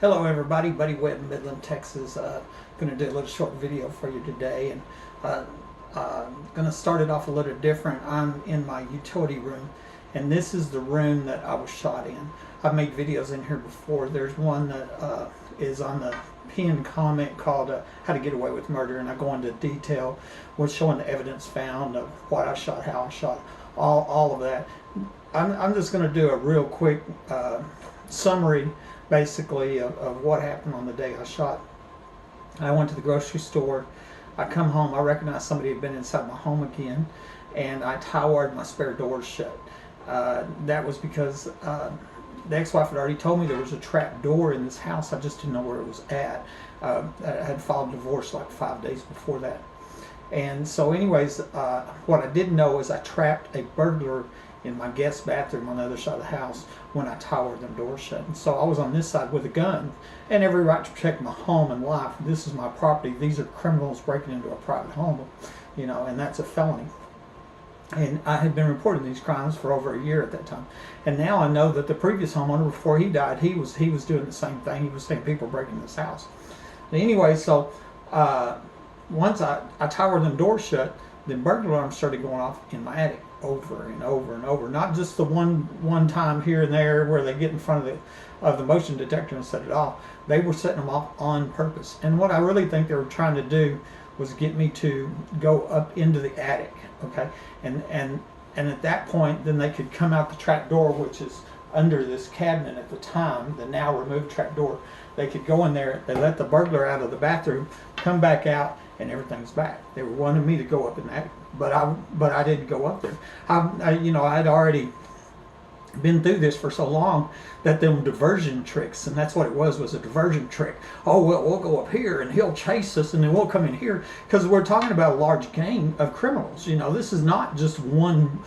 Hello everybody, Buddy Webb in Midland, Texas. Going to do a little short video for you today, and going to start it off a little different. I'm in my utility room, and this is the room that I was shot in. I've made videos in here before. There's one that is on the pinned comment called How to Get Away with Murder, and I go into detail with showing the evidence found of what I shot, how I shot, all of that. I'm just going to do a real quick summary basically of what happened on the day I shot. I went to the grocery store. I come home. I recognized somebody had been inside my home again, and I tie-wired my spare doors shut. That was because the ex-wife had already told me there was a trap door in this house. I just didn't know where it was at. I had filed divorce like 5 days before that. And so anyways, what I didn't know is I trapped a burglar in my guest bathroom on the other side of the house when I tie-wired them doors shut. And so I was on this side with a gun and every right to protect my home and life. This is my property. These are criminals breaking into a private home, you know, and that's a felony. And I had been reporting these crimes for over a year at that time. And now I know that the previous homeowner, before he died, he was doing the same thing. He was saying people breaking this house. But anyway, so once I tie-wired them doors shut, the burglar alarm started going off in my attic over and over and over. Not just the one time here and there where they get in front of the motion detector and set it off. They were setting them off on purpose. And what I really think they were trying to do was get me to go up into the attic, okay? And at that point, then they could come out the trap door, which is under this cabinet at the time, the now removed trap door. They could go in there, they let the burglar out of the bathroom, come back out, and everything's back. They were wanting me to go up in that, but I didn't go up there. You know, I had already been through this for so long that them diversion tricks, and that's what it was a diversion trick. Oh, well, we'll go up here and he'll chase us and then we'll come in here, because we're talking about a large gang of criminals. You know, this is not just one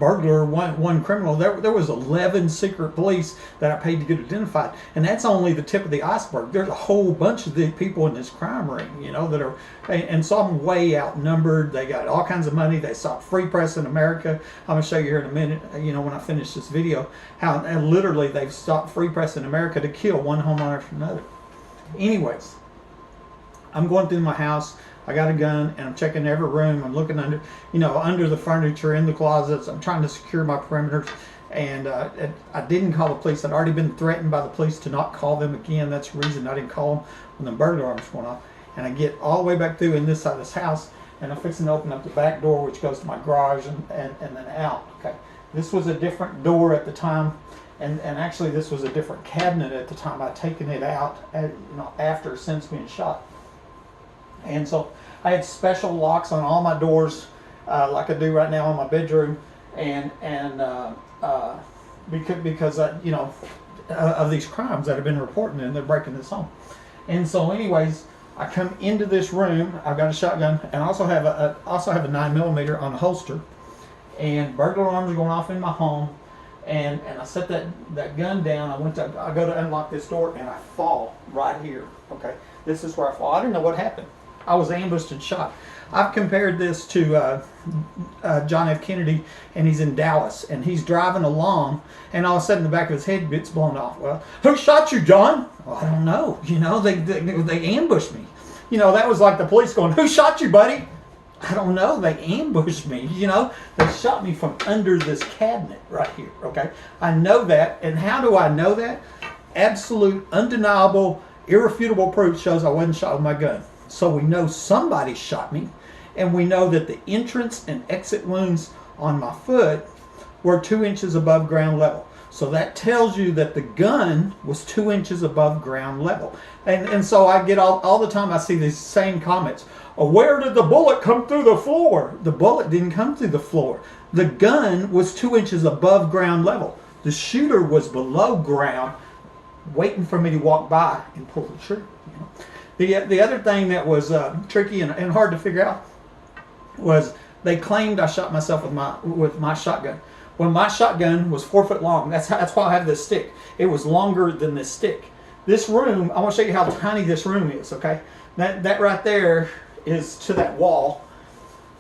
burglar, one criminal. There was 11 secret police that I paid to get identified, and that's only the tip of the iceberg. There's a whole bunch of the people in this crime ring, you know, that are, and some way outnumbered. They got all kinds of money. They sought free press in America. I'm going to show you here in a minute, you know, when I finish this video, how and literally they've stopped free press in America to kill one homeowner from another. Anyways, I'm going through my house. I got a gun and I'm checking every room. I'm looking under, you know, under the furniture, in the closets. I'm trying to secure my perimeters. And I didn't call the police. I'd already been threatened by the police to not call them again. That's the reason I didn't call them when the burglar alarm was going off. And I get all the way back through in this side of this house, and I'm fixing to open up the back door, which goes to my garage and then out. Okay, this was a different door at the time. And actually this was a different cabinet at the time. I'd taken it out you know, after since being shot. And so I had special locks on all my doors, like I do right now in my bedroom, and because you know, of these crimes that have been reporting, and they're breaking this home. And so anyways, I come into this room. I've got a shotgun, and I also have a 9mm on a holster, and burglar alarms are going off in my home. And I set that gun down. I go to unlock this door, and I fall right here. Okay, this is where I fall. I didn't know what happened. I was ambushed and shot. I've compared this to John F. Kennedy, and he's in Dallas, and he's driving along, and all of a sudden the back of his head gets blown off. Well, who shot you, John? Well, I don't know. You know, they ambushed me. You know, that was like the police going, who shot you, buddy? I don't know. They ambushed me. You know, they shot me from under this cabinet right here. Okay, I know that. And how do I know that? Absolute, undeniable, irrefutable proof shows I wasn't shot with my gun. So we know somebody shot me, and we know that the entrance and exit wounds on my foot were 2 inches above ground level. So that tells you that the gun was 2 inches above ground level. And so I get all the time I see these same comments. Oh, where did the bullet come through the floor? The bullet didn't come through the floor. The gun was 2 inches above ground level. The shooter was below ground, waiting for me to walk by and pull the trigger. You know? The other thing that was tricky and hard to figure out was they claimed I shot myself with my shotgun. Well, my shotgun was 4 foot long. That's why I have this stick. It was longer than this stick. This room, I want to show you how tiny this room is. Okay, that right there is to that wall.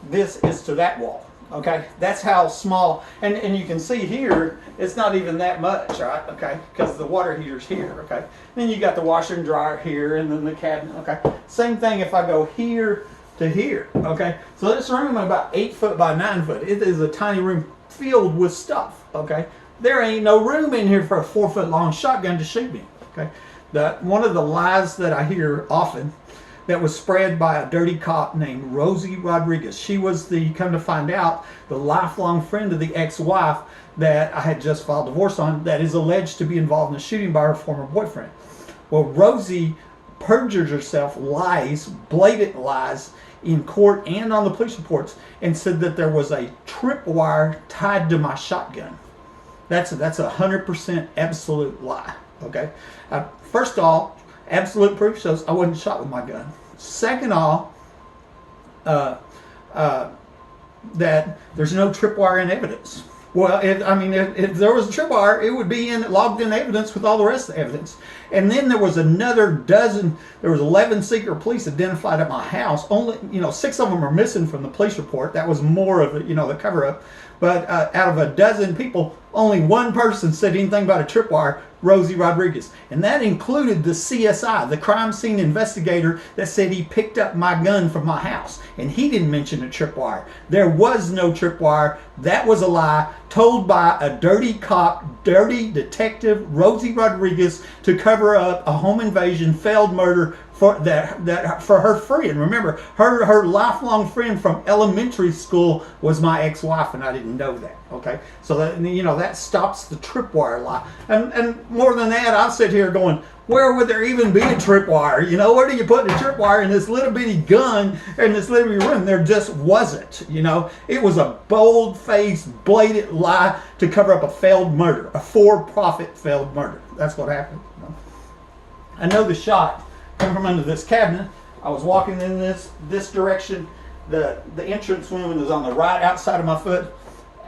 This is to that wall. Okay, that's how small, and you can see here, it's not even that much, right? Okay, because the water heater's here, okay? Then you got the washer and dryer here, and then the cabinet, okay? Same thing if I go here to here, okay? So this room is about 8 foot by 9 foot. It is a tiny room filled with stuff, okay? There ain't no room in here for a 4 foot long shotgun to shoot me, okay? One of the lies that I hear often that was spread by a dirty cop named Rosie Rodriguez. She was come to find out, the lifelong friend of the ex-wife that I had just filed divorce on, that is alleged to be involved in a shooting by her former boyfriend. Well, Rosie perjured herself, lies, blatant lies, in court and on the police reports, and said that there was a tripwire tied to my shotgun. That's a 100% absolute lie, okay? First of all, absolute proof shows I wasn't shot with my gun. Second off, that there's no tripwire in evidence. Well, if there was a tripwire, it would be logged in evidence with all the rest of the evidence. And then there was another dozen. There was 11 secret police identified at my house. Only 6 of them are missing from the police report. That was more of the cover up. But out of a dozen people, only one person said anything about a tripwire, Rosie Rodriguez. And that included the CSI, the crime scene investigator that said he picked up my gun from my house. And he didn't mention a tripwire. There was no tripwire. That was a lie told by a dirty cop, dirty detective, Rosie Rodriguez, to cover up a home invasion, failed murder for her friend. Remember, her lifelong friend from elementary school was my ex-wife, and I didn't know that. Okay, so that stops the tripwire lie. And more than that, I sit here going, where would there even be a tripwire? Where do you put a tripwire in this little bitty gun in this little bitty room? There just wasn't. It was a bold-faced, blatant lie to cover up a failed murder, a for-profit failed murder. That's what happened. I know the shot come from under this cabinet. I was walking in this direction. The entrance wound is on the right outside of my foot.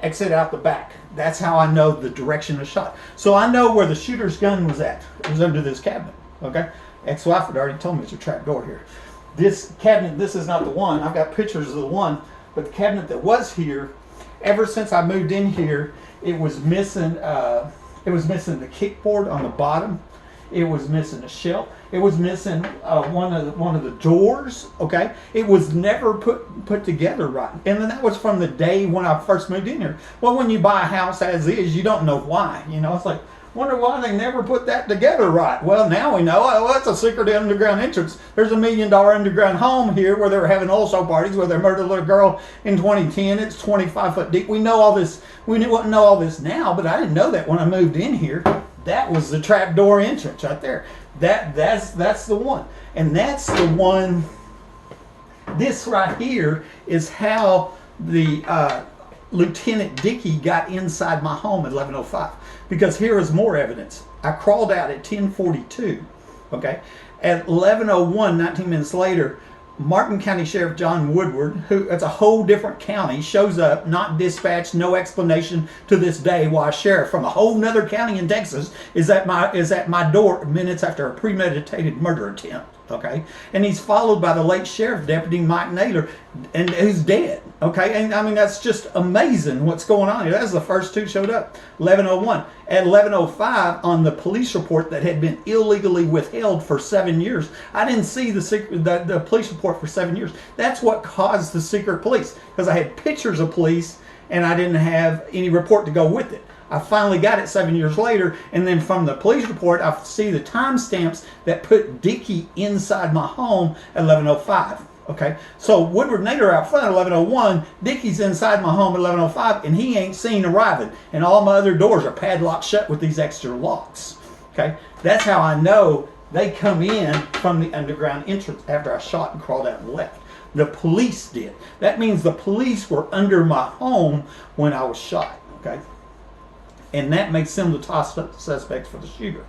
Exit out the back. That's how I know the direction of the shot. So I know where the shooter's gun was at. It was under this cabinet. Okay? Ex-wife had already told me it's a trap door here. This cabinet, this is not the one. I've got pictures of the one, but the cabinet that was here, ever since I moved in here, it was missing. It was missing the kickboard on the bottom. It was missing a shelf. It was missing one of the doors. Okay, it was never put together right. And then that was from the day when I first moved in here. Well, when you buy a house as is, you don't know why. It's like, wonder why they never put that together right. Well, now we know. Oh, that's a secret underground entrance. There's $1 million underground home here where they were having oil show parties where they murdered a little girl in 2010. It's 25 foot deep. We know all this. We wouldn't know all this now, but I didn't know that when I moved in here. That was the trapdoor entrance right there. That's the one. And that's the one. This right here is how the Lieutenant Dickie got inside my home at 11:05. Because here is more evidence. I crawled out at 10:42. Okay. At 11:01, 19 minutes later, Martin County Sheriff John Woodward, who it's a whole different county, shows up, not dispatched, no explanation to this day why a sheriff from a whole nother county in Texas is at my door minutes after a premeditated murder attempt. Okay, and he's followed by the late sheriff deputy Mike Naylor, and who's dead. Okay, and I mean that's just amazing what's going on here. That's the first two showed up. 11:01 at 11:05 on the police report that had been illegally withheld for 7 years. I didn't see the police report for 7 years. That's what caused the secret police, because I had pictures of police and I didn't have any report to go with it. I finally got it 7 years later, and then from the police report, I see the timestamps that put Dickie inside my home at 11:05. Okay, so Woodward and Naylor out front at 11:01, Dickie's inside my home at 11:05, and he ain't seen arriving. And all my other doors are padlocked shut with these extra locks. Okay, that's how I know they come in from the underground entrance after I shot and crawled out and left. The police did. That means the police were under my home when I was shot. Okay. And that makes them the top suspects for the shooter.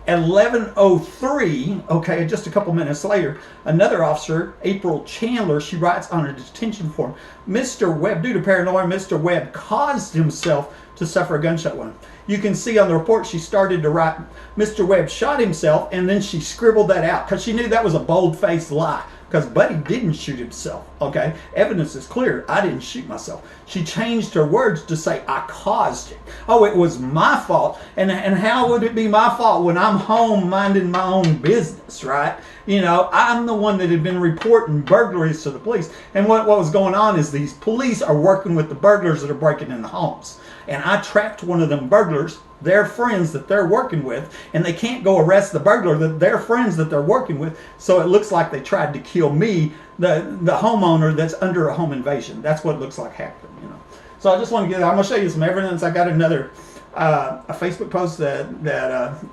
At 11:03, okay, just a couple minutes later, another officer, April Chandler, she writes on a detention form, Mr. Webb, due to paranoia, Mr. Webb caused himself to suffer a gunshot wound. You can see on the report she started to write, Mr. Webb shot himself, and then she scribbled that out because she knew that was a bold-faced lie. because Buddy didn't shoot himself, okay? Evidence is clear. I didn't shoot myself. She changed her words to say, I caused it. Oh, it was my fault. And how would it be my fault when I'm home minding my own business, right? You know, I'm the one that had been reporting burglaries to the police. And what was going on is these police are working with the burglars that are breaking into homes. And I trapped one of them burglars, their friends that they're working with, and they can't go arrest the burglar, their friends that they're working with. So it looks like they tried to kill me, the homeowner that's under a home invasion. That's what it looks like happened, you know. So I just want to I'm going to show you some evidence. I got another a Facebook post that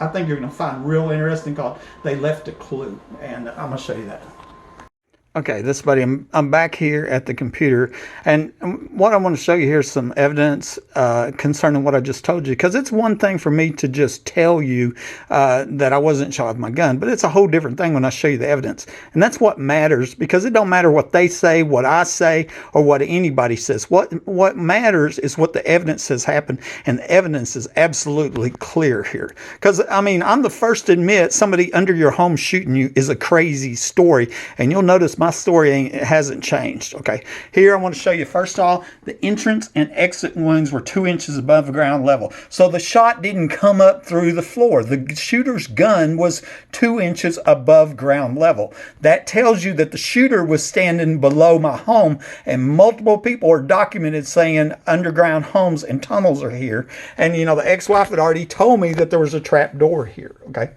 I think you're going to find real interesting called "They Left a Clue," and I'm going to show you that. Okay, this buddy, I'm back here at the computer, and what I want to show you here is some evidence concerning what I just told you, because it's one thing for me to just tell you that I wasn't shot with my gun, but it's a whole different thing when I show you the evidence, and that's what matters, because it don't matter what they say, what I say, or what anybody says. What matters is what the evidence says happened, and the evidence is absolutely clear here, because, I mean, I'm the first to admit somebody under your home shooting you is a crazy story, and you'll notice my story hasn't changed. Okay, here I want to show you first of all the entrance and exit wounds were 2 inches above the ground level, so the shot didn't come up through the floor. The shooter's gun was 2 inches above ground level. That tells you that the shooter was standing below my home, and multiple people are documented saying underground homes and tunnels are here. And you know, the ex-wife had already told me that there was a trap door here. Okay,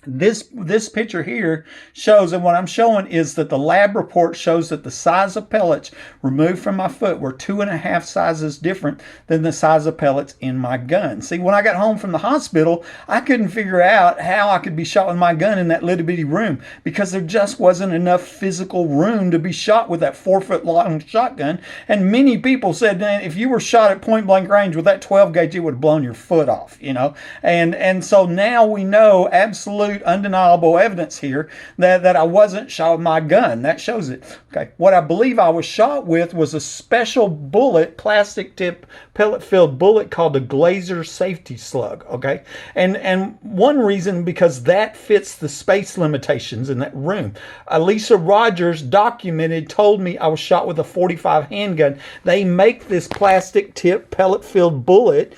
this picture here shows, and what I'm showing is that the lab report shows that the size of pellets removed from my foot were 2.5 sizes different than the size of pellets in my gun. See, when I got home from the hospital, I couldn't figure out how I could be shot with my gun in that little bitty room, because there just wasn't enough physical room to be shot with that 4-foot long shotgun. And many people said, man, if you were shot at point blank range with that 12 gauge, it would have blown your foot off, you know. And so now we know absolutely undeniable evidence here that I wasn't shot with my gun. That shows it. Okay, what I believe I was shot with was a special bullet, plastic tip, pellet filled bullet called a Glazer safety slug. Okay, and one reason, because that fits the space limitations in that room. Lisa Rogers told me I was shot with a .45 handgun. They make this plastic tip pellet filled bullet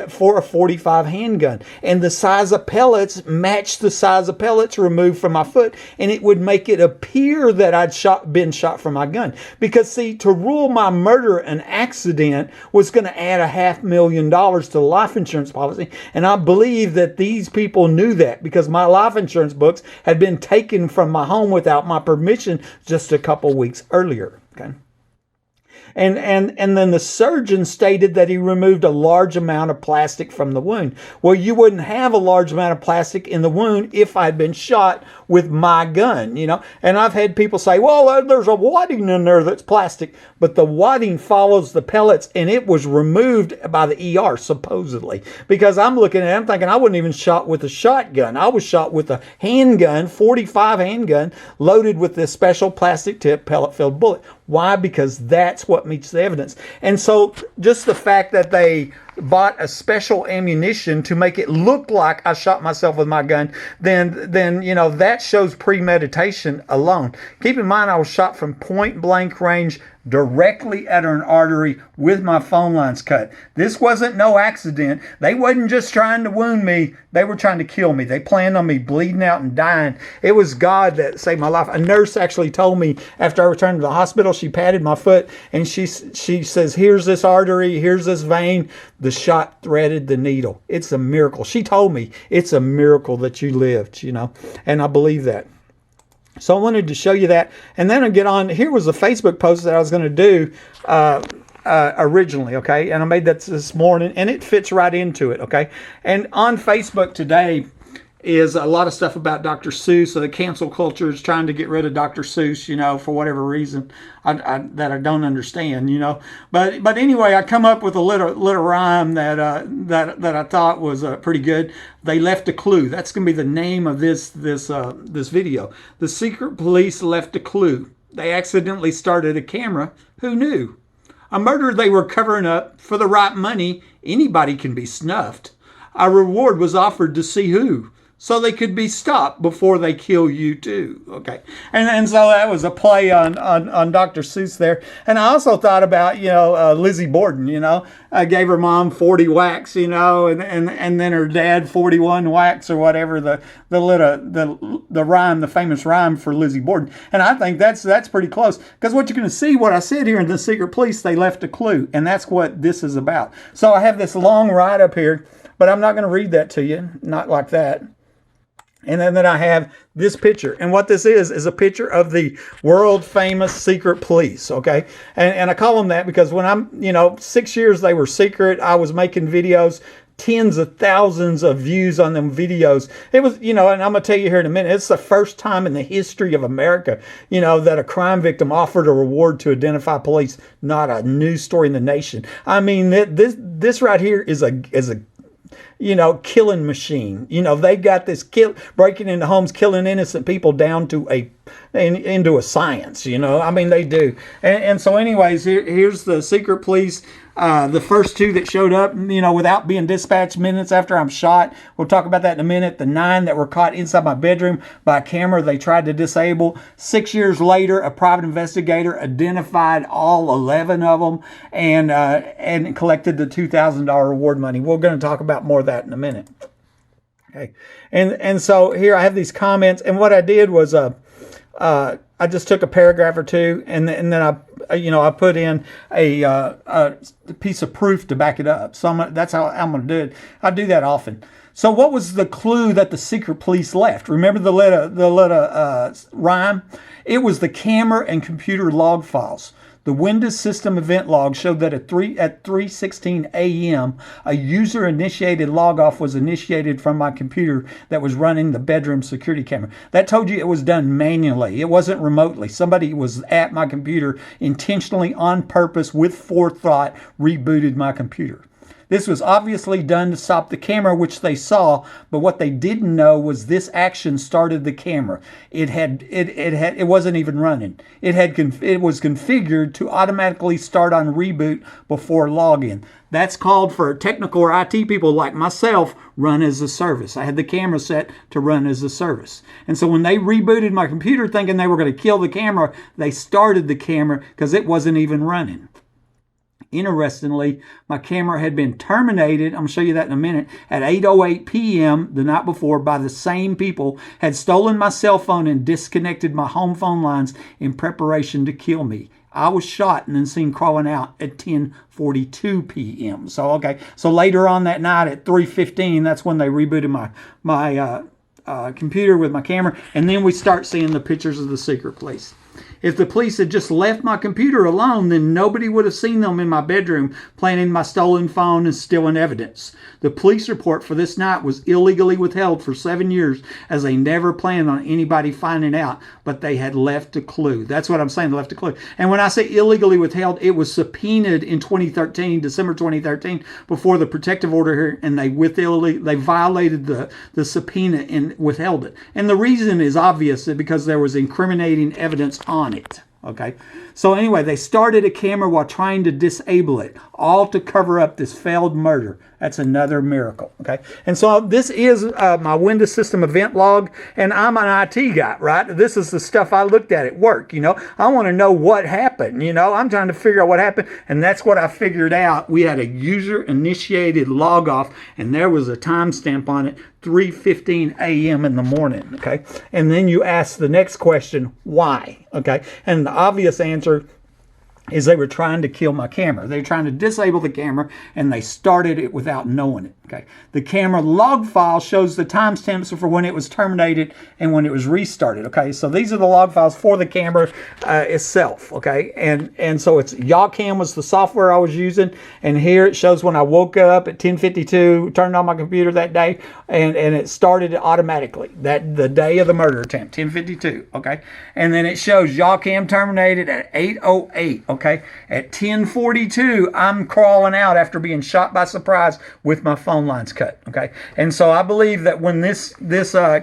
for a .45 handgun, and the size of pellets matched the size of pellets removed from my foot, and it would make it appear that I'd been shot from my gun. Because see, to rule my murder an accident was going to add $500,000 to the life insurance policy, and I believe that these people knew that, because my life insurance books had been taken from my home without my permission just a couple weeks earlier. Okay. And then the surgeon stated that he removed a large amount of plastic from the wound. Well, you wouldn't have a large amount of plastic in the wound if I'd been shot with my gun, you know. And I've had people say, well, there's a wadding in there that's plastic. But the wadding follows the pellets, and it was removed by the ER, supposedly. Because I'm looking at it, I'm thinking I wasn't even shot with a shotgun. I was shot with a handgun, .45 handgun, loaded with this special plastic tip pellet-filled bullet. Why? Because that's what meets the evidence. And so just the fact that they bought a special ammunition to make it look like I shot myself with my gun, then you know, that shows premeditation alone. Keep in mind, I was shot from point blank range directly at an artery with my phone lines cut. This wasn't no accident. They wasn't just trying to wound me. They were trying to kill me. They planned on me bleeding out and dying. It was God that saved my life. A nurse actually told me after I returned to the hospital, she patted my foot and she says, here's this artery, here's this vein. The shot threaded the needle. It's a miracle. She told me it's a miracle that you lived, you know, and I believe that. So I wanted to show you that. And then I get on, here was a Facebook post that I was going to do originally, okay? And I made that this morning, and it fits right into it, okay? And on Facebook today is a lot of stuff about Dr. Seuss. So the cancel culture is trying to get rid of Dr. Seuss, you know, for whatever reason that I don't understand, you know. But anyway, I come up with a little rhyme that I thought was pretty good. They left a clue. That's going to be the name of this video. The secret police left a clue. They accidentally started a camera. Who knew? A murder they were covering up for the right money. Anybody can be snuffed. A reward was offered to see who. so they could be stopped before they kill you too. Okay, and so that was a play on Dr. Seuss there. And I also thought about, you know, Lizzie Borden. You know, I gave her mom 40 whacks, you know, and then her dad 41 whacks or whatever, the rhyme, the famous rhyme for Lizzie Borden. And I think that's pretty close, because what you're going to see, what I said here in The Secret Police, they left a clue, and that's what this is about. So I have this long write up here, but I'm not going to read that to you, not like that. And then I have this picture. And what this is a picture of the world famous secret police, okay? And I call them that because when I'm, you know, 6 years they were secret. I was making videos, tens of thousands of views on them videos. It was, you know, and I'm going to tell you here in a minute, it's the first time in the history of America, you know, that a crime victim offered a reward to identify police, not a news story in the nation. I mean, this right here is a you know, killing machine. You know, they got this breaking into homes, killing innocent people down to into a science, you know. I mean, they do. And so anyways, here's the secret police. The first two that showed up, you know, without being dispatched minutes after I'm shot. We'll talk about that in a minute. The 9 that were caught inside my bedroom by a camera they tried to disable. 6 years later, a private investigator identified all 11 of them and collected the $2,000 reward money. We're going to talk about more of that in a minute. Okay, and so here I have these comments, and what I did was I just took a paragraph or two, and then I put in a piece of proof to back it up. So that's how I'm going to do it. I do that often. So what was the clue that the secret police left? Remember the letter rhyme? It was the camera and computer log files. The Windows system event log showed that at 3:16 a.m., a user-initiated log-off was initiated from my computer that was running the bedroom security camera. That told you it was done manually. It wasn't remotely. Somebody was at my computer intentionally, on purpose, with forethought, rebooted my computer. This was obviously done to stop the camera, which they saw, but what they didn't know was this action started the camera. It wasn't even running. It was configured to automatically start on reboot before login. That's called, for technical or IT people like myself, run as a service. I had the camera set to run as a service. And so when they rebooted my computer thinking they were going to kill the camera, they started the camera because it wasn't even running. Interestingly, my camera had been terminated, I'm going to show you that in a minute, at 8:08 p.m. the night before by the same people, had stolen my cell phone and disconnected my home phone lines in preparation to kill me. I was shot and then seen crawling out at 10:42 p.m. So, okay, so later on that night at 3:15, that's when they rebooted my computer with my camera, and then we start seeing the pictures of the secret police. If the police had just left my computer alone, then nobody would have seen them in my bedroom planting my stolen phone and stealing evidence. The police report for this night was illegally withheld for 7 years, as they never planned on anybody finding out, but they had left a clue. That's what I'm saying, they left a clue. And when I say illegally withheld, it was subpoenaed in 2013, December 2013, before the protective order here, and they violated the subpoena and withheld it. And the reason is obvious, because there was incriminating evidence on it. Okay, so anyway, they started a camera while trying to disable it, all to cover up this failed murder. That's another miracle. Okay, and so this is my Windows system event log, and I'm an IT guy, right? This is the stuff I looked at work. You know, I want to know what happened. You know, I'm trying to figure out what happened, and that's what I figured out. We had a user-initiated log off, and there was a timestamp on it, 3:15 a.m. in the morning. Okay, and then you ask the next question, why? Okay, and the obvious answer is they were trying to kill my camera. They were trying to disable the camera, and they started it without knowing it. Okay, the camera log file shows the timestamps for when it was terminated and when it was restarted. Okay, so these are the log files for the camera itself. Okay, and so it's YawCam was the software I was using, and here it shows when I woke up at 10:52, turned on my computer that day, and it started it automatically. That the day of the murder attempt, 10:52. Okay, and then it shows YawCam terminated at 8:08. Okay. okay? At 10:42, I'm crawling out after being shot by surprise with my phone lines cut, okay? And so I believe that when this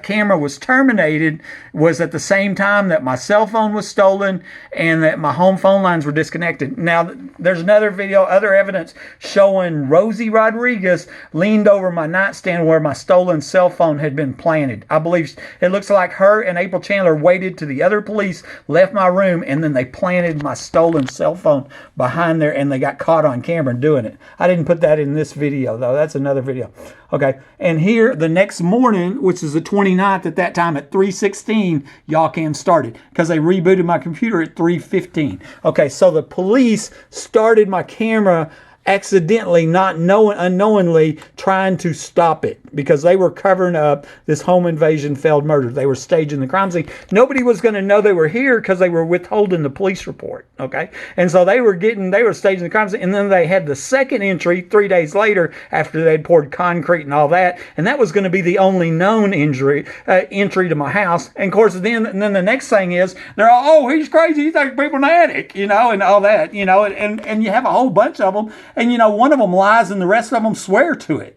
camera was terminated was at the same time that my cell phone was stolen and that my home phone lines were disconnected. Now, there's another video, other evidence showing Rosie Rodriguez leaned over my nightstand where my stolen cell phone had been planted. I believe it looks like her and April Chandler waited till the other police left my room, and then they planted my stolen cell phone behind there, and they got caught on camera doing it. I didn't put that in this video, though. That's another video. Okay, and here the next morning, which is the 29th at that time at 3:16, YAWCAM started because they rebooted my computer at 3:15. Okay, so the police started my camera accidentally, unknowingly trying to stop it because they were covering up this home invasion failed murder. They were staging the crime scene. Nobody was going to know they were here because they were withholding the police report, okay? And so they were staging the crime scene, and then they had the second entry 3 days later after they'd poured concrete and all that, and that was going to be the only known entry to my house. And of course, then the next thing is, they're all, oh, he's crazy, he takes people in the attic, and all that, and you have a whole bunch of them. And, one of them lies and the rest of them swear to it,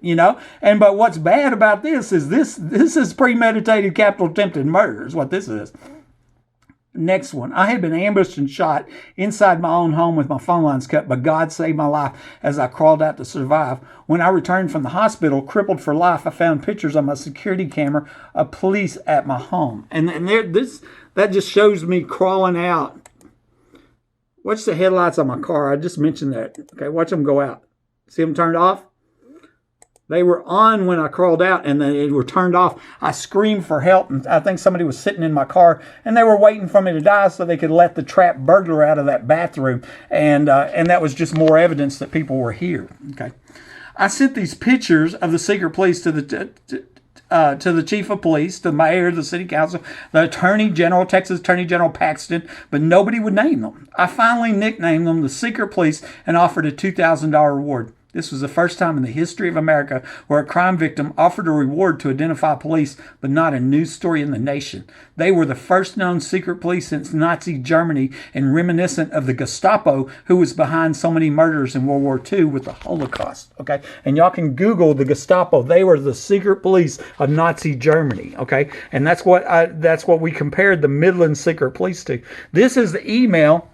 But what's bad about this is this is premeditated capital attempted murder is what this is. Next one. I had been ambushed and shot inside my own home with my phone lines cut, but God saved my life as I crawled out to survive. When I returned from the hospital, crippled for life, I found pictures on my security camera of police at my home. And that just shows me crawling out. Watch the headlights on my car. I just mentioned that. Okay, watch them go out. See them turned off? They were on when I crawled out, and they were turned off. I screamed for help, and I think somebody was sitting in my car, and they were waiting for me to die so they could let the trap burglar out of that bathroom. And that was just more evidence that people were here. Okay, I sent these pictures of the secret police to the chief of police, the mayor, the city council, the attorney general, Texas Attorney General Paxton, but nobody would name them. I finally nicknamed them the secret police and offered a $2,000 reward. This was the first time in the history of America where a crime victim offered a reward to identify police, but not a news story in the nation. They were the first known secret police since Nazi Germany and reminiscent of the Gestapo, who was behind so many murders in World War II with the Holocaust. Okay, and y'all can Google the Gestapo. They were the secret police of Nazi Germany. Okay, and that's what we compared the Midland secret police to. This is the email.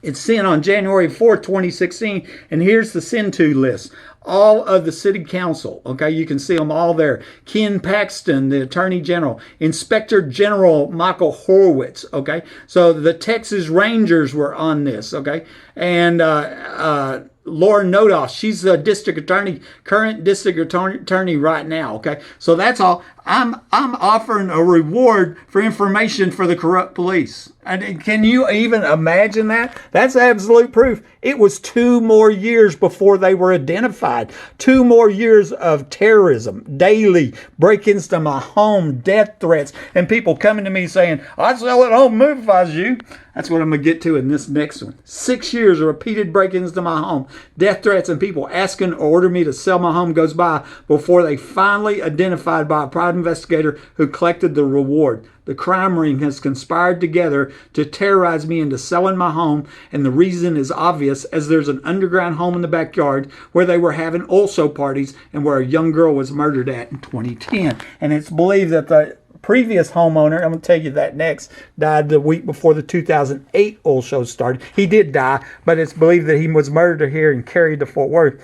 It's sent on January 4th, 2016, and here's the send to list. All of the city council, okay, you can see them all there. Ken Paxton, the attorney general, Inspector General Michael Horowitz, okay. So the Texas Rangers were on this, okay, and Laura Nodos, she's the district attorney, current district attorney right now, okay. So that's all. I'm offering a reward for information for the corrupt police. And can you even imagine that? That's absolute proof. It was 2 more years before they were identified. 2 more years of terrorism, daily break-ins to my home, death threats, and people coming to me saying, I'd sell it home move if I was you. That's what I'm going to get to in this next one. 6 years of repeated break-ins to my home, death threats, and people asking or ordering me to sell my home goes by before they finally identified by a private investigator who collected the reward. The crime ring has conspired together to terrorize me into selling my home, and the reason is obvious, as there's an underground home in the backyard where they were having also parties and where a young girl was murdered at in 2010. And it's believed that the previous homeowner, I'm going to tell you that next, died the week before the 2008 oil show started. He did die, but it's believed that he was murdered here and carried to Fort Worth.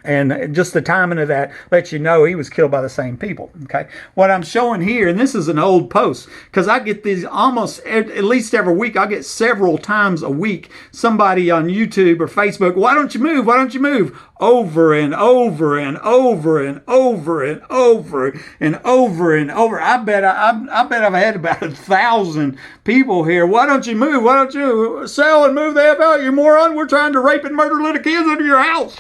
And just the timing of that lets you know he was killed by the same people. Okay, what I'm showing here, and this is an old post, because I get these almost at least every week. I get several times a week somebody on YouTube or Facebook, why don't you move? Why don't you move? Over and over and over and over and over and over and over. I bet I've had about 1,000 people here. Why don't you move? Why don't you sell and move the F out, you moron? We're trying to rape and murder little kids under your house,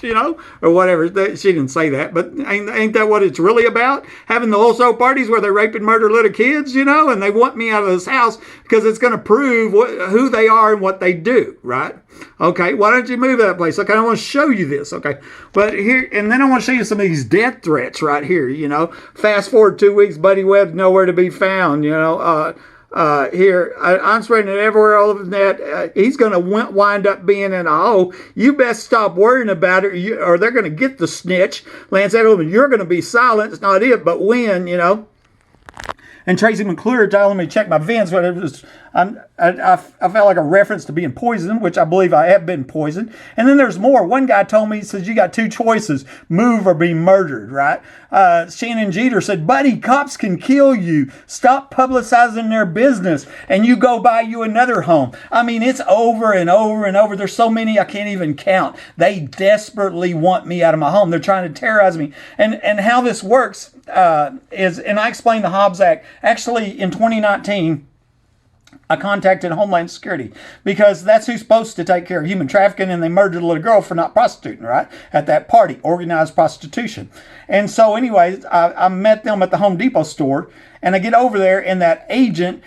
or whatever. She didn't say that, but ain't that what it's really about? Having the also parties where they rape and murder little kids, and they want me out of this house because it's going to prove who they are and what they do, right? Okay, why don't you move that place? Okay, I want to show you this, okay? But here, and then I want to show you some of these death threats right here, Fast forward 2 weeks, Buddy Webb's nowhere to be found, here. I'm spreading it everywhere all over the net. He's going to wind up being in a hole. You best stop worrying about it, or they're going to get the snitch. Lance Edelman, you're going to be silent. It's not it, but when, you know. And Tracy McClure telling me to check my vents, but it was, I felt like a reference to being poisoned, which I believe I have been poisoned. And then there's more. One guy told me, he says, you got two choices, move or be murdered, right? Shannon Jeter said, buddy, cops can kill you. Stop publicizing their business and you go buy you another home. I mean, it's over and over and over. There's so many I can't even count. They desperately want me out of my home. They're trying to terrorize me. And how this works is, and I explained the Hobbs Act. Actually, in 2019, I contacted Homeland Security because that's who's supposed to take care of human trafficking, and they murdered a little girl for not prostituting, right? At that party, organized prostitution. And so anyways, I met them at the Home Depot store, and I get over there, and that agent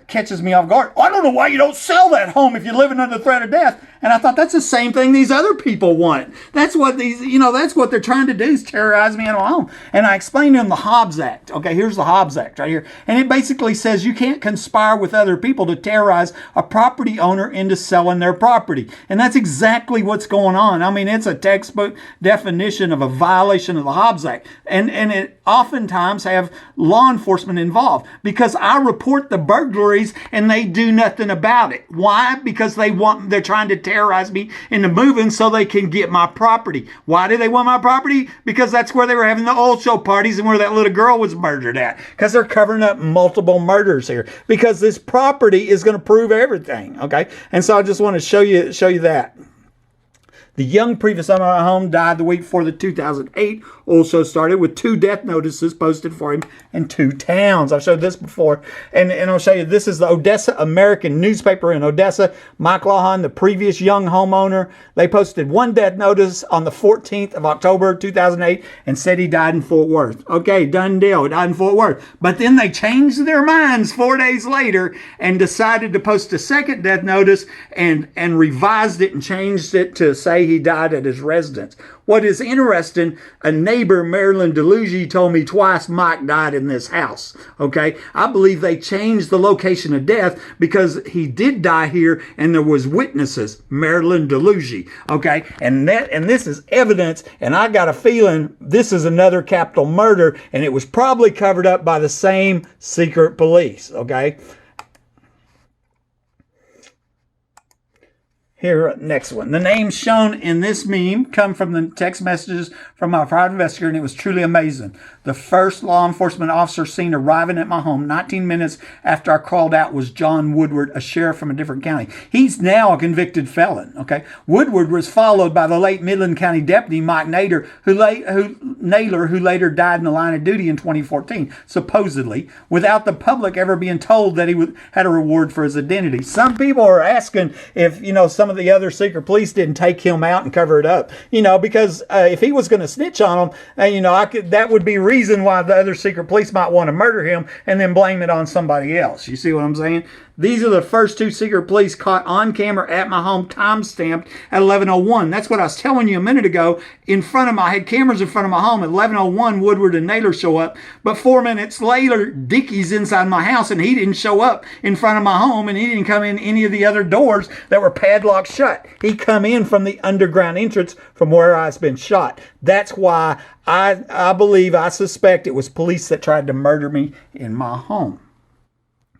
catches me off guard. I don't know why you don't sell that home if you're living under threat of death. And I thought, that's the same thing these other people want. That's what these, that's what they're trying to do, is terrorize me in my home. And I explained to them the Hobbs Act. Okay, here's the Hobbs Act right here. And it basically says you can't conspire with other people to terrorize a property owner into selling their property. And that's exactly what's going on. I mean, it's a textbook definition of a violation of the Hobbs Act. And it oftentimes have law enforcement involved, because I report the burglaries and they do nothing about it. Why? Because they're trying to terrorize me into moving so they can get my property. Why do they want my property? Because that's where they were having the old show parties and where that little girl was murdered at. Because they're covering up multiple murders here. Because this property is going to prove everything. Okay, and so I just want to show you that. The young previous owner of my home died the week before the 2008 oil show started, with 2 death notices posted for him in 2 towns. I've showed this before, and I'll show you. This is the Odessa American newspaper in Odessa. Mike Lawhon, the previous young homeowner, they posted 1 death notice on the 14th of October 2008 and said he died in Fort Worth. Okay, done deal. He died in Fort Worth. But then they changed their minds 4 days later and decided to post a second death notice and revised it and changed it to say he died at his residence. What is interesting, a neighbor, Marilyn DeLuigi, told me twice Mike died in this house. Okay, I believe they changed the location of death because he did die here and there was witnesses. Marilyn DeLuigi. Okay, and this is evidence, and I got a feeling this is another capital murder, and it was probably covered up by the same secret police. Okay. Here, next one. The names shown in this meme come from the text messages from my private investigator, and it was truly amazing. The first law enforcement officer seen arriving at my home 19 minutes after I crawled out was John Woodward, a sheriff from a different county. He's now a convicted felon. Okay, Woodward was followed by the late Midland County Deputy Mike Naylor, who later died in the line of duty in 2014, supposedly, without the public ever being told that he had a reward for his identity. Some people are asking if some of the other secret police didn't take him out and cover it up, because if he was going to snitch on them, that would be reason why the other secret police might want to murder him and then blame it on somebody else. You see what I'm saying? These are the first 2 secret police caught on camera at my home, time-stamped at 11:01. That's what I was telling you a minute ago. I had cameras in front of my home. At 11:01, Woodward and Naylor show up. But 4 minutes later, Dickie's inside my house, and he didn't show up in front of my home, and he didn't come in any of the other doors that were padlocked shut. He come in from the underground entrance from where I've been shot. That's why I suspect it was police that tried to murder me in my home.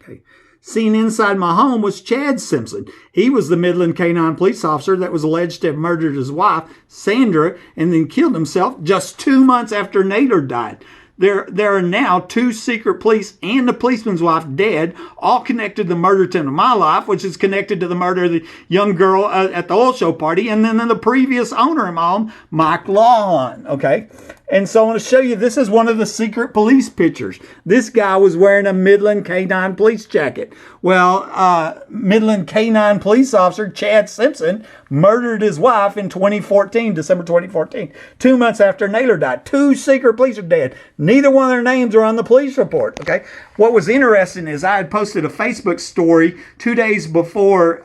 Okay. Seen inside my home was Chad Simpson. He was the Midland K-9 police officer that was alleged to have murdered his wife, Sandra, and then killed himself just 2 months after Naylor died. There are now 2 secret police and the policeman's wife dead, all connected to the murder attempt of my life, which is connected to the murder of the young girl at the oil show party, and then the previous owner of my home, Mike Lawhon. Okay, and so I want to show you, this is one of the secret police pictures. This guy was wearing a Midland K-9 police jacket. Well, Midland K-9 police officer Chad Simpson murdered his wife in December 2014, 2 months after Naylor died. 2 secret police are dead. Neither one of their names are on the police report. Okay. What was interesting is I had posted a Facebook story 2 days before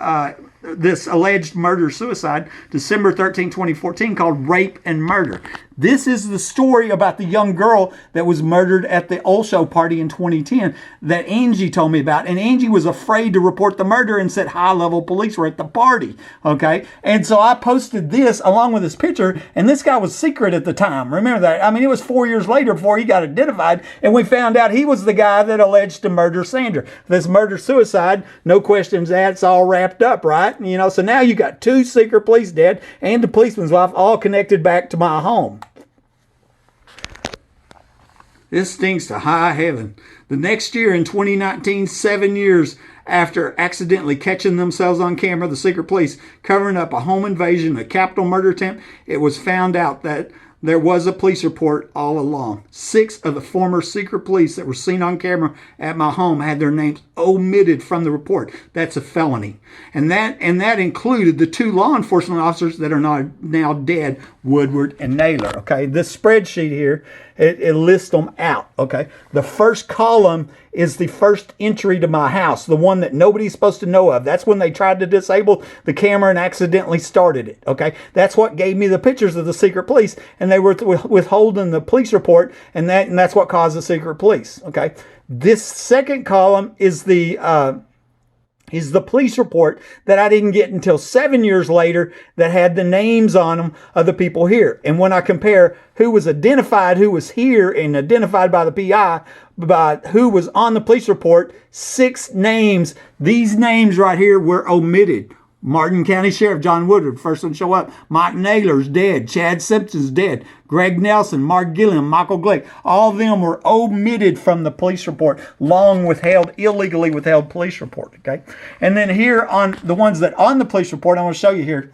this alleged murder-suicide, December 13, 2014, called Rape and Murder. This is the story about the young girl that was murdered at the old show party in 2010 that Angie told me about. And Angie was afraid to report the murder and said high-level police were at the party. Okay? And so I posted this along with this picture, and this guy was secret at the time. Remember that? I mean, it was 4 years later before he got identified, and we found out he was the guy that alleged to murder Sandra. This murder-suicide, no questions asked, it's all wrapped up, right? You know, so now you got 2 secret police dead and the policeman's wife all connected back to my home. This stinks to high heaven. The next year in 2019, 7 years after accidentally catching themselves on camera, the secret police covering up a home invasion, a capital murder attempt, it was found out that there was a police report all along. 6 of the former secret police that were seen on camera at my home had their names omitted from the report. That's a felony. And that included the 2 law enforcement officers that are now dead, Woodward and Naylor. Okay, this spreadsheet here, it lists them out. Okay, the first column is the first entry to my house, the one that nobody's supposed to know of. That's when they tried to disable the camera and accidentally started it. Okay, that's what gave me the pictures of the secret police, and they were withholding the police report, and that's what caused the secret police. Okay, this second column is the police report that I didn't get until 7 years later that had the names on them of the people here. And when I compare who was identified, who was here and identified by the PI, but who was on the police report, 6 names. These names right here were omitted. Martin County Sheriff John Woodward, first one to show up. Mike Naylor's dead. Chad Simpson's dead. Greg Nelson, Mark Gilliam, Michael Blake. All of them were omitted from the police report. Illegally withheld police report. Okay. And then here on the ones that on the police report, I want to show you here.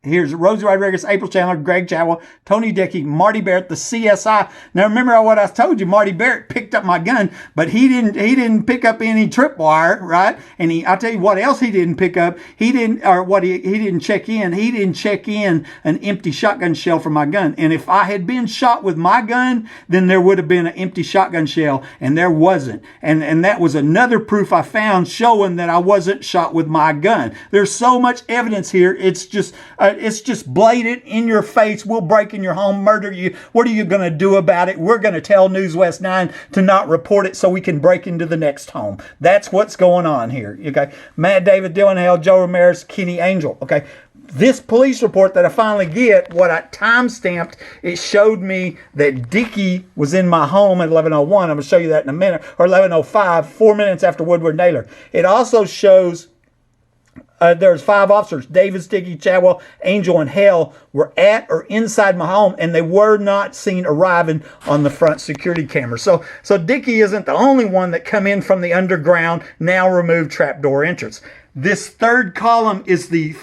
Here's Rosie Rodriguez, April Chandler, Greg Chadwell, Tony Dickey, Marty Barrett, the CSI. Now remember what I told you, Marty Barrett picked up my gun, but he didn't pick up any tripwire, right? And I'll tell you what else he didn't pick up. He didn't check in. He didn't check in an empty shotgun shell for my gun. And if I had been shot with my gun, then there would have been an empty shotgun shell, and there wasn't. And that was another proof I found showing that I wasn't shot with my gun. There's so much evidence here. It's just blatant in your face. We'll break in your home, murder you. What are you going to do about it? We're going to tell News West 9 to not report it so we can break into the next home. That's what's going on here. Okay. Matt David, Dylan Hale, Joe Ramirez, Kenny Angel. Okay. This police report that I finally get, what I time-stamped, it showed me that Dickie was in my home at 11:01. I'm going to show you that in a minute. Or 11:05, 4 minutes after Woodward and Naylor. It also shows there's 5 officers, Davis, Dickey, Chadwell, Angel, and Hale, were at or inside my home, and they were not seen arriving on the front security camera. So Dickey isn't the only one that come in from the underground, now removed trapdoor entrance. This third column is the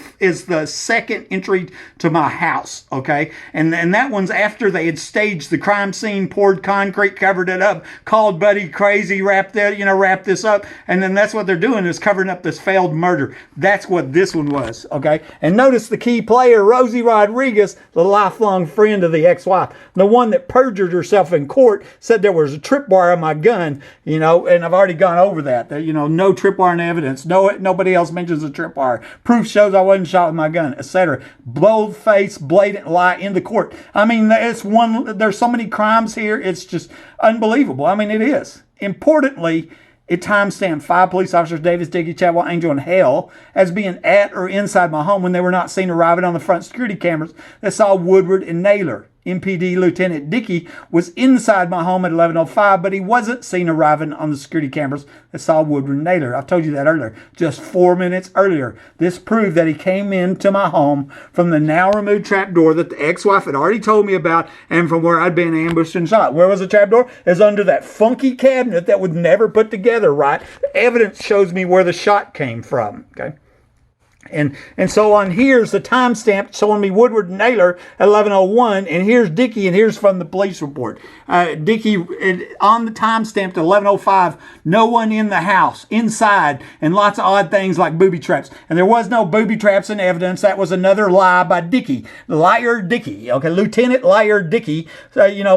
second entry to my house, okay? And that one's after they had staged the crime scene, poured concrete, covered it up, called Buddy crazy, wrap this up, and then that's what they're doing is covering up this failed murder. That's what this one was, okay? And notice the key player, Rosie Rodriguez, the lifelong friend of the ex-wife, the one that perjured herself in court, said there was a tripwire on my gun, and I've already gone over that no tripwire in evidence, nobody else mentions a tripwire. Proof shows I wasn't shot with my gun, etc. Bold-faced, blatant lie in the court. I mean, there's so many crimes here, it's just unbelievable. I mean, it is. Importantly, it timestamped 5 police officers, Davis, Dickey, Chadwell, Angel, and Hale, as being at or inside my home when they were not seen arriving on the front security cameras that saw Woodward and Naylor. MPD Lt Dickie was inside my home at 11:05, but he wasn't seen arriving on the security cameras that saw Woodward and Naylor. I told you that earlier, just 4 minutes earlier. This proved that he came into my home from the now removed trapdoor that the ex-wife had already told me about, and from where I'd been ambushed and shot. Where was the trapdoor? It's under that funky cabinet that was never put together right. The evidence shows me where the shot came from. Okay. And so on here's the timestamp showing me Woodward and Naylor at 11:01, and here's Dickie, and here's from the police report. Dickie on the timestamp to 11:05, no one in the house, inside, and lots of odd things like booby traps. And there was no booby traps in evidence. That was another lie by Dickie, Liar Dickie. Okay, Lieutenant Liar Dickie,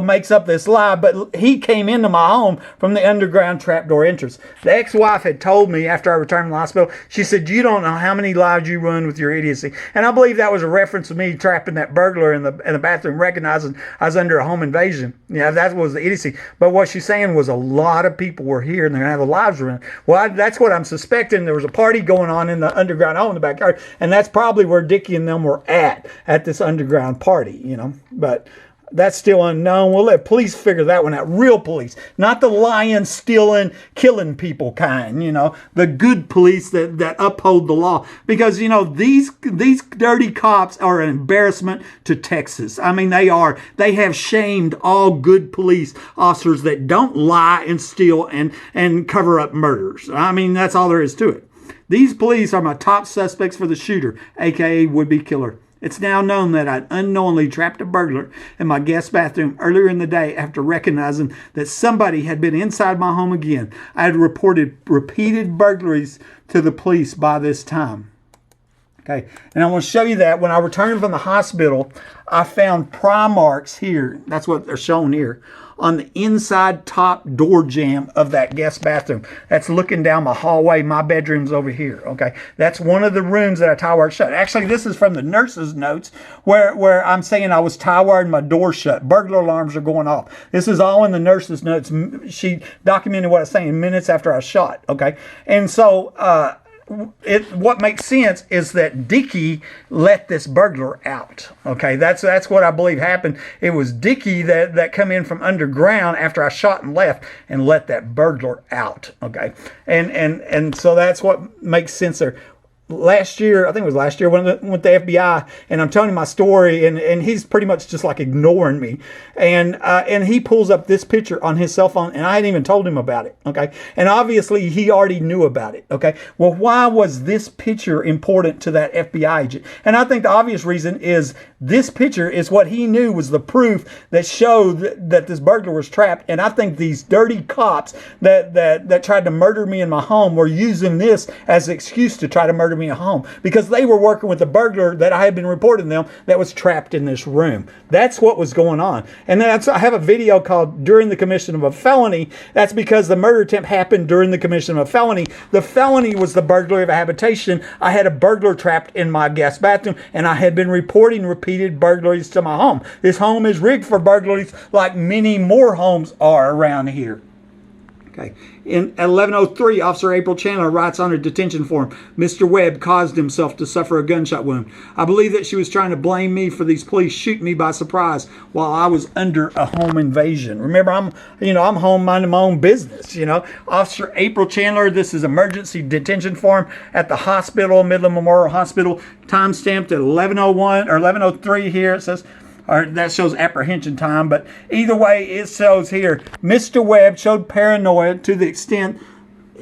makes up this lie, but he came into my home from the underground trapdoor entrance. The ex-wife had told me after I returned from the hospital, she said, "You don't know how many lies how'd you run with your idiocy? And I believe that was a reference to me trapping that burglar in the bathroom, recognizing I was under a home invasion. Yeah, that was the idiocy. But what she's saying was a lot of people were here and they're going to have their lives ruined. Well, that's what I'm suspecting. There was a party going on in the underground home in the backyard, and that's probably where Dickie and them were at this underground party, you know. But that's still unknown. We'll let police figure that one out. Real police, not the lying, stealing, killing people kind, you know, the good police that uphold the law. Because, you know, these dirty cops are an embarrassment to Texas. I mean, they are. They have shamed all good police officers that don't lie and steal and cover up murders. I mean, that's all there is to it. These police are my top suspects for the shooter, aka would-be killer. It's now known that I'd unknowingly trapped a burglar in my guest bathroom earlier in the day after recognizing that somebody had been inside my home again. I had reported repeated burglaries to the police by this time. Okay, and I want to show you that when I returned from the hospital, I found pry marks here. That's what they're showing here on the inside top door jamb of that guest bathroom. That's looking down my hallway. My bedroom's over here. Okay, that's one of the rooms that I tie wired shut. Actually, this is from the nurse's notes where I'm saying I was tie wired my door shut. Burglar alarms are going off. This is all in the nurse's notes. She documented what I was saying minutes after I shot. Okay, and so what makes sense is that Dickie let this burglar out. Okay, that's what I believe happened. It was Dickie that come in from underground after I shot and left and let that burglar out. Okay, and so that's what makes sense there. Last year, I think it was last year, when I went to the FBI, and I'm telling him my story, and he's pretty much just like ignoring me, and he pulls up this picture on his cell phone, and I hadn't even told him about it. Okay, and obviously he already knew about it. Okay, well, why was this picture important to that FBI agent? And I think the obvious reason is this picture is what he knew was the proof that showed that this burglar was trapped. And I think these dirty cops that tried to murder me in my home were using this as an excuse to try to murder me at home, because they were working with the burglar that I had been reporting them that was trapped in this room. That's what was going on. And I have a video called During the Commission of a Felony. That's because the murder attempt happened during the commission of a felony. The felony was the burglary of a habitation. I had a burglar trapped in my guest bathroom, and I had been reporting repeated burglaries to my home. This home is rigged for burglaries like many more homes are around here. Okay. At 11:03, Officer April Chandler writes on her detention form, Mr. Webb caused himself to suffer a gunshot wound. I believe that she was trying to blame me for these police shooting me by surprise while I was under a home invasion. Remember, I'm home minding my own business, you know. Officer April Chandler, this is emergency detention form at the hospital, Midland Memorial Hospital, time stamped at 11:01 or 11:03 here. It says, or that shows apprehension time, but either way, it shows here, Mr. Webb showed paranoia to the extent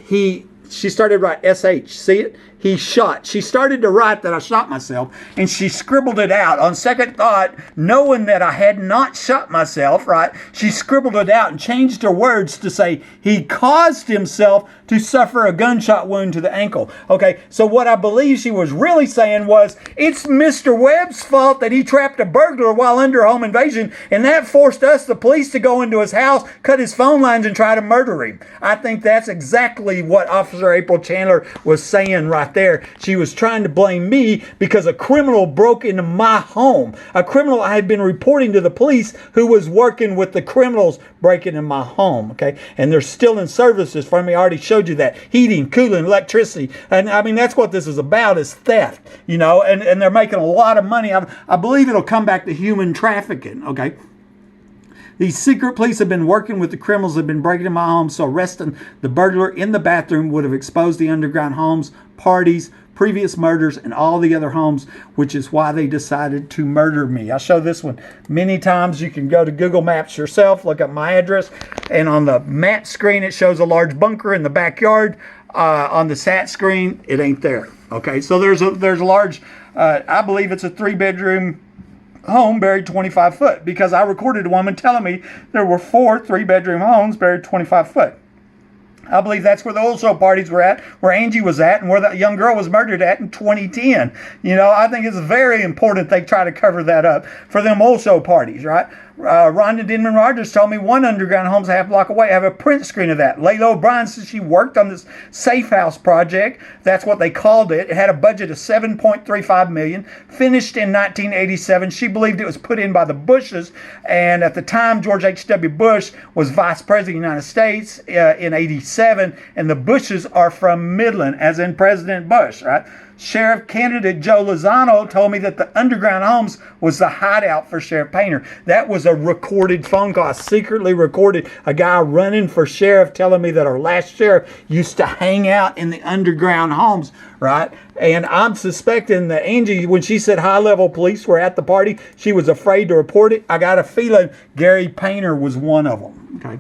she started to write SH. See it? He shot. She started to write that I shot myself, and she scribbled it out. On second thought, knowing that I had not shot myself, right, she scribbled it out and changed her words to say, he caused himself to suffer a gunshot wound to the ankle. Okay, so what I believe she was really saying was, it's Mr. Webb's fault that he trapped a burglar while under home invasion, and that forced us, the police, to go into his house, cut his phone lines, and try to murder him. I think that's exactly what Officer April Chandler was saying right there. She was trying to blame me because a criminal broke into my home. A criminal I had been reporting to the police who was working with the criminals breaking in my home. Okay, and they're still in services for me. I already showed you that. Heating, cooling, electricity. And I mean, that's what this is about, is theft, you know, and they're making a lot of money. I believe it'll come back to human trafficking. Okay. These secret police have been working with the criminals that have been breaking in my home, so arresting the burglar in the bathroom would have exposed the underground homes, parties, previous murders, and all the other homes, which is why they decided to murder me. I show this one many times. You can go to Google Maps yourself, look up my address, and on the map screen it shows a large bunker in the backyard. On the SAT screen, it ain't there. Okay, so there's a large, I believe it's a 3-bedroom home buried 25 foot, because I recorded a woman telling me there were 4 3-bedroom homes buried 25 foot. I believe that's where the old show parties were at, where Angie was at, and where that young girl was murdered at in 2010. You know, I think it's very important they try to cover that up for them old show parties, right? Rhonda Denman Rogers told me one underground home's a half block away. I have a print screen of that. Layla O'Brien says she worked on this safe house project. That's what they called it. It had a budget of $7.35 million, finished in 1987. She believed it was put in by the Bushes, and at the time, George H.W. Bush was vice president of the United States in 87, and the Bushes are from Midland, as in President Bush, right? Sheriff candidate Joe Lozano told me that the underground homes was the hideout for Sheriff Painter. That was a recorded phone call, secretly recorded. A guy running for sheriff telling me that our last sheriff used to hang out in the underground homes, right? And I'm suspecting that Angie, when she said high-level police were at the party, she was afraid to report it. I got a feeling Gary Painter was one of them, okay?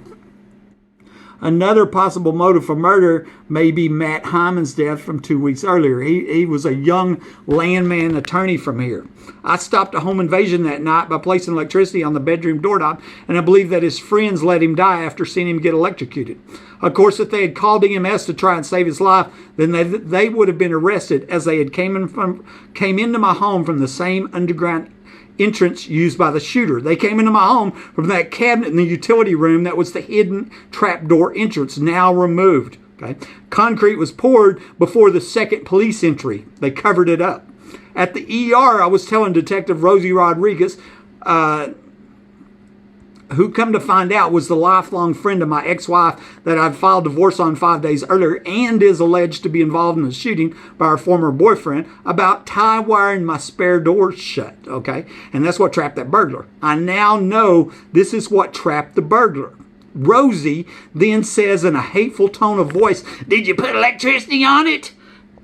Another possible motive for murder may be Matt Hyman's death from 2 weeks earlier. He was a young landman attorney from here. I stopped a home invasion that night by placing electricity on the bedroom doorknob, and I believe that his friends let him die after seeing him get electrocuted. Of course, if they had called EMS to try and save his life, then they would have been arrested, as they had came into my home from the same underground entrance used by the shooter. They came into my home from that cabinet in the utility room that was the hidden trapdoor entrance, now removed. Okay, concrete was poured before the second police entry. They covered it up. At the ER, I was telling Detective Rosie Rodriguez, who come to find out was the lifelong friend of my ex-wife that I'd filed divorce on 5 days earlier, and is alleged to be involved in the shooting by her former boyfriend, about tie wiring my spare door shut, okay? And that's what trapped that burglar. I now know this is what trapped the burglar. Rosie then says in a hateful tone of voice, "Did you put electricity on it?"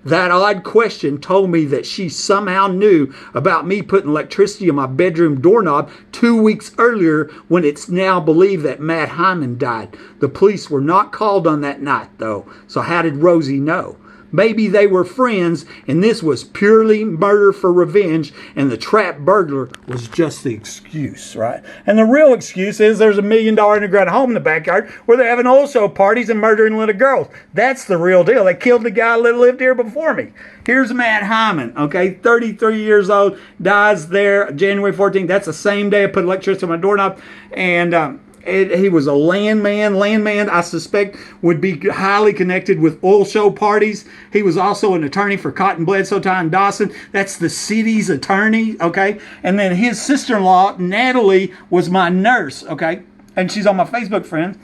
That odd question told me that she somehow knew about me putting electricity on my bedroom doorknob 2 weeks earlier, when it's now believed that Matt Hyman died. The police were not called on that night, though. So how did Rosie know? Maybe they were friends, and this was purely murder for revenge, and the trap burglar was just the excuse, right? And the real excuse is there's $1 million underground home in the backyard where they're having oil show parties and murdering little girls. That's the real deal. They killed the guy that lived here before me. Here's Matt Hyman, okay, 33 years old, dies there January 14th. That's the same day I put electricity on my doorknob, and he was a landman. Landman, I suspect, would be highly connected with oil show parties. He was also an attorney for Cotton Bledsoe and Dawson. That's the city's attorney, okay? And then his sister-in-law, Natalie, was my nurse, okay? And she's on my Facebook friend.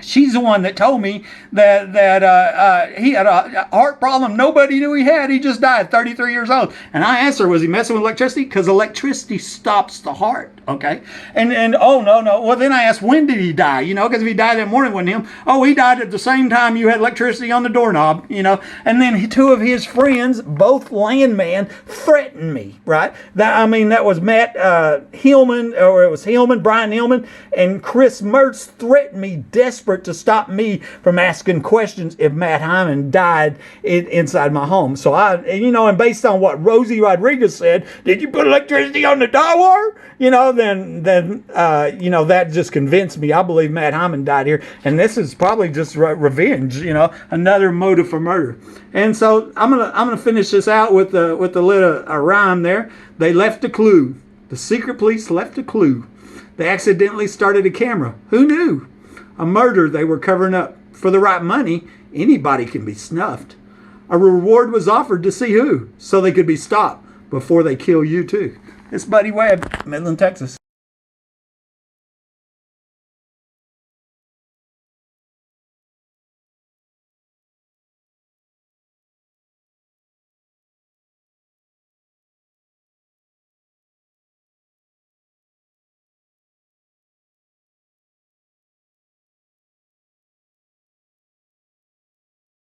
She's the one that told me that he had a heart problem nobody knew he had. He just died, 33 years old. And I asked her, was he messing with electricity? Because electricity stops the heart, okay? And oh, no. Well, then I asked, when did he die? You know, because if he died that morning, it wasn't him. Oh, he died at the same time you had electricity on the doorknob, you know? And then two of his friends, both landmen, threatened me, right? That was Matt Hillman, or it was Brian Hillman, and Chris Mertz threatened me desperately to stop me from asking questions if Matt Hyman died inside my home. So and based on what Rosie Rodriguez said, did you put electricity on the door? Then that just convinced me. I believe Matt Hyman died here, and this is probably just revenge. Another motive for murder. And so I'm gonna finish this out with a little rhyme there. They left a clue. The secret police left a clue. They accidentally started a camera. Who knew? A murder they were covering up. For the right money, anybody can be snuffed. A reward was offered to see who, so they could be stopped before they kill you too. It's Buddy Webb, Midland, Texas.